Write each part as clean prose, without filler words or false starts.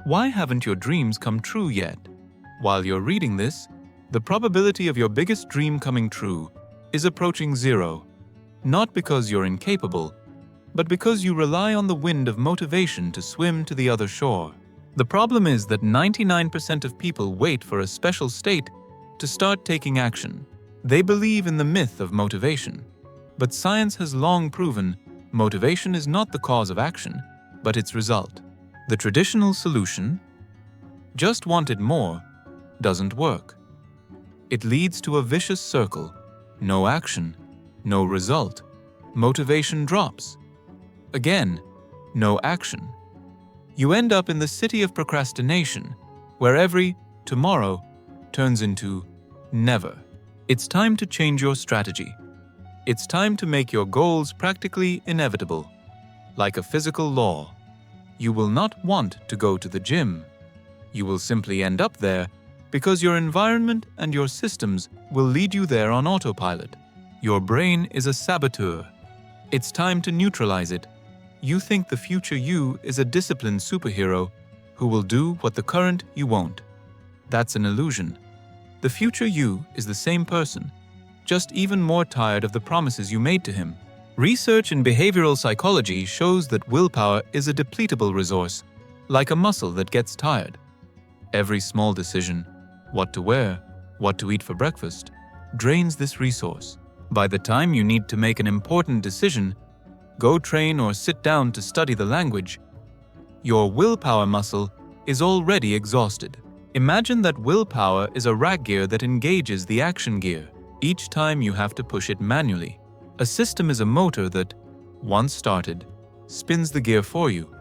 Why haven't your dreams come true yet? While you're reading this, the probability of your biggest dream coming true is approaching zero. Not because you're incapable, but because you rely on the wind of motivation to swim to the other shore. The problem is that 99% of people wait for a special state to start taking action. They believe in the myth of motivation. But science has long proven motivation is not the cause of action, but its result. The traditional solution, just wanted more, doesn't work. It leads to a vicious circle. No action, no result. Motivation drops. Again, no action. You end up in the city of procrastination, where every tomorrow turns into never. It's time to change your strategy. It's time to make your goals practically inevitable. Like a physical law, you will not want to go to the gym. You will simply end up there because your environment and your systems will lead you there on autopilot. Your brain is a saboteur. It's time to neutralize it. You think the future you is a disciplined superhero who will do what the current you won't. That's an illusion. The future you is the same person, just even more tired of the promises you made to him. Research in behavioral psychology shows that willpower is a depletable resource, like a muscle that gets tired. Every small decision, what to wear, what to eat for breakfast, drains this resource. By the time you need to make an important decision, go train or sit down to study the language, your willpower muscle is already exhausted. Imagine that willpower is a rack gear that engages the action gear. Each time you have to push it manually. A system is a motor that, once started, spins the gear for you.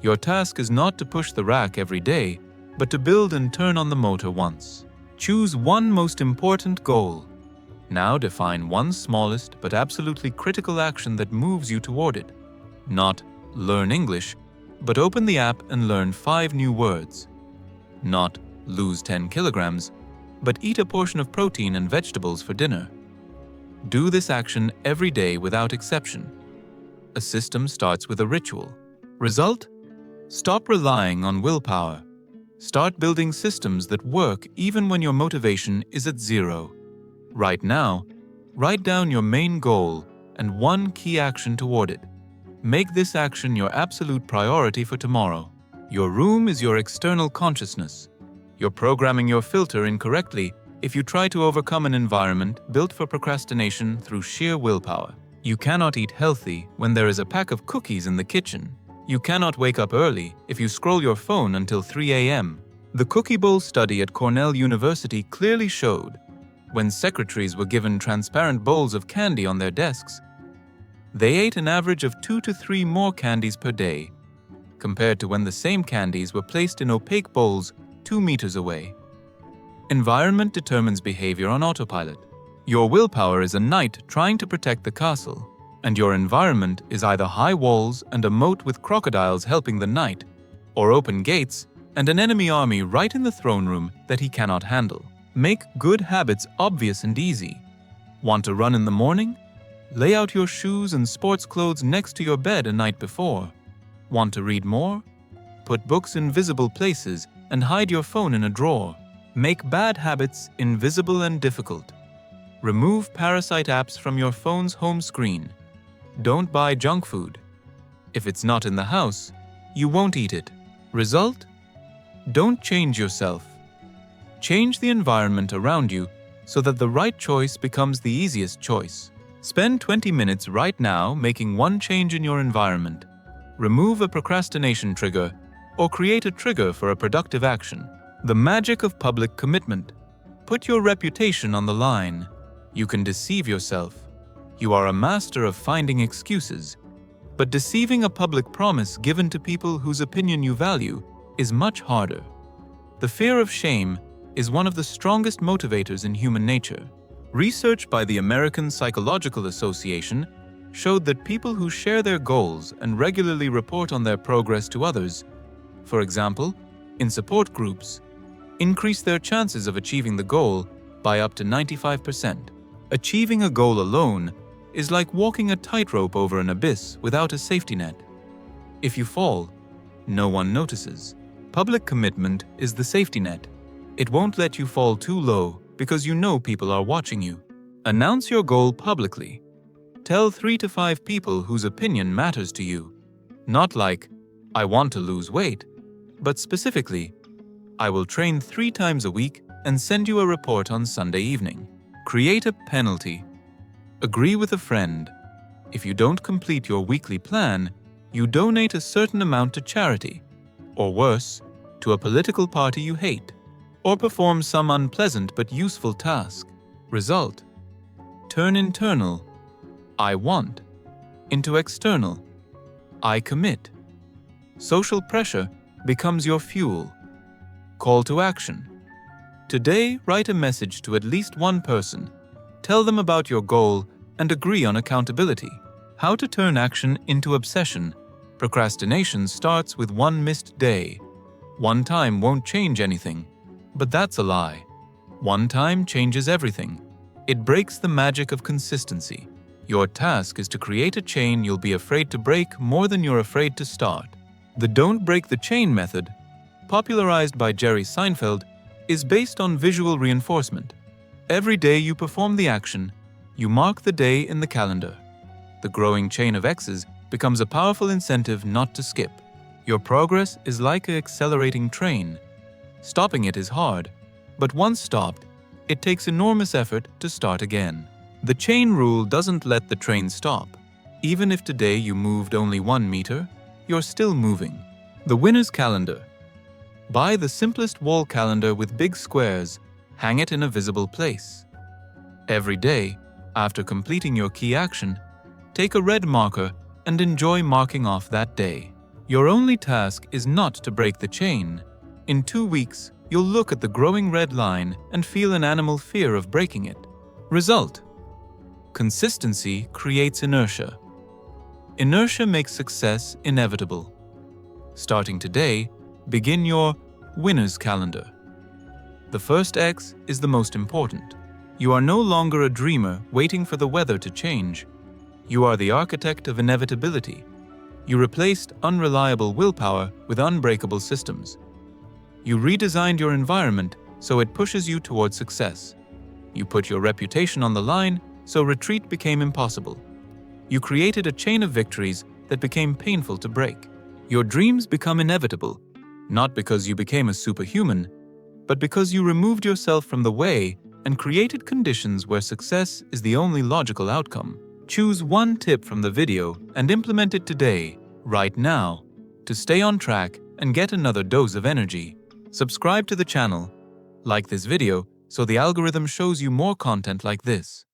Your task is not to push the rack every day, but to build and turn on the motor once. Choose one most important goal. Now define one smallest but absolutely critical action that moves you toward it. Not learn English, but open the app and learn 5 new words. Not lose 10 kilograms, but eat a portion of protein and vegetables for dinner. Do this action every day without exception. A system starts with a ritual. Result? Stop relying on willpower. Start building systems that work even when your motivation is at zero. Right now, write down your main goal and one key action toward it. Make this action your absolute priority for tomorrow. Your room is your external consciousness. You're programming your filter incorrectly if you try to overcome an environment built for procrastination through sheer willpower. You cannot eat healthy when there is a pack of cookies in the kitchen. You cannot wake up early if you scroll your phone until 3 a.m. The Cookie Bowl study at Cornell University clearly showed when secretaries were given transparent bowls of candy on their desks, they ate an average of 2 to 3 more candies per day, compared to when the same candies were placed in opaque bowls 2 meters away. Environment determines behavior on autopilot. Your willpower is a knight trying to protect the castle, and your environment is either high walls and a moat with crocodiles helping the knight, or open gates and an enemy army right in the throne room that he cannot handle. Make good habits obvious and easy. Want to run in the morning? Lay out your shoes and sports clothes next to your bed a night before. Want to read more? Put books in visible places and hide your phone in a drawer. Make bad habits invisible and difficult. Remove parasite apps from your phone's home screen. Don't buy junk food. If it's not in the house, you won't eat it. Result? Don't change yourself. Change the environment around you so that the right choice becomes the easiest choice. Spend 20 minutes right now making one change in your environment. Remove a procrastination trigger or create a trigger for a productive action. The magic of public commitment. Put your reputation on the line. You can deceive yourself. You are a master of finding excuses. But deceiving a public promise given to people whose opinion you value is much harder. The fear of shame is one of the strongest motivators in human nature. Research by the American Psychological Association showed that people who share their goals and regularly report on their progress to others, for example, in support groups, increase their chances of achieving the goal by up to 95%. Achieving a goal alone is like walking a tightrope over an abyss without a safety net. If you fall, no one notices. Public commitment is the safety net. It won't let you fall too low because you know people are watching you. Announce your goal publicly. Tell 3 to 5 people whose opinion matters to you. Not like, I want to lose weight, but specifically, I will train 3 times a week and send you a report on Sunday evening. Create a penalty. Agree with a friend. If you don't complete your weekly plan, you donate a certain amount to charity, or worse, to a political party you hate, or perform some unpleasant but useful task. Result: turn internal, I want, into external, I commit. Social pressure becomes your fuel. Call to action. Today, write a message to at least one person. Tell them about your goal and agree on accountability. How to turn action into obsession. Procrastination starts with one missed day. One time won't change anything, but that's a lie. One time changes everything. It breaks the magic of consistency. Your task is to create a chain you'll be afraid to break more than you're afraid to start. The don't break the chain method, popularized by Jerry Seinfeld, is based on visual reinforcement. Every day you perform the action, you mark the day in the calendar. The growing chain of X's becomes a powerful incentive not to skip. Your progress is like an accelerating train. Stopping it is hard, but once stopped, it takes enormous effort to start again. The chain rule doesn't let the train stop. Even if today you moved only 1 meter, you're still moving. The winner's calendar. Buy the simplest wall calendar with big squares. Hang it in a visible place. Every day, after completing your key action, take a red marker and enjoy marking off that day. Your only task is not to break the chain. In 2 weeks, you'll look at the growing red line and feel an animal fear of breaking it. Result: consistency creates inertia. Inertia makes success inevitable. Starting today, begin your winner's calendar. The first X is the most important. You are no longer a dreamer waiting for the weather to change. You are the architect of inevitability. You replaced unreliable willpower with unbreakable systems. You redesigned your environment so it pushes you toward success. You put your reputation on the line so retreat became impossible. You created a chain of victories that became painful to break. Your dreams become inevitable, not because you became a superhuman, but because you removed yourself from the way and created conditions where success is the only logical outcome. Choose one tip from the video and implement it today, right now, to stay on track and get another dose of energy. Subscribe to the channel, like this video so the algorithm shows you more content like this.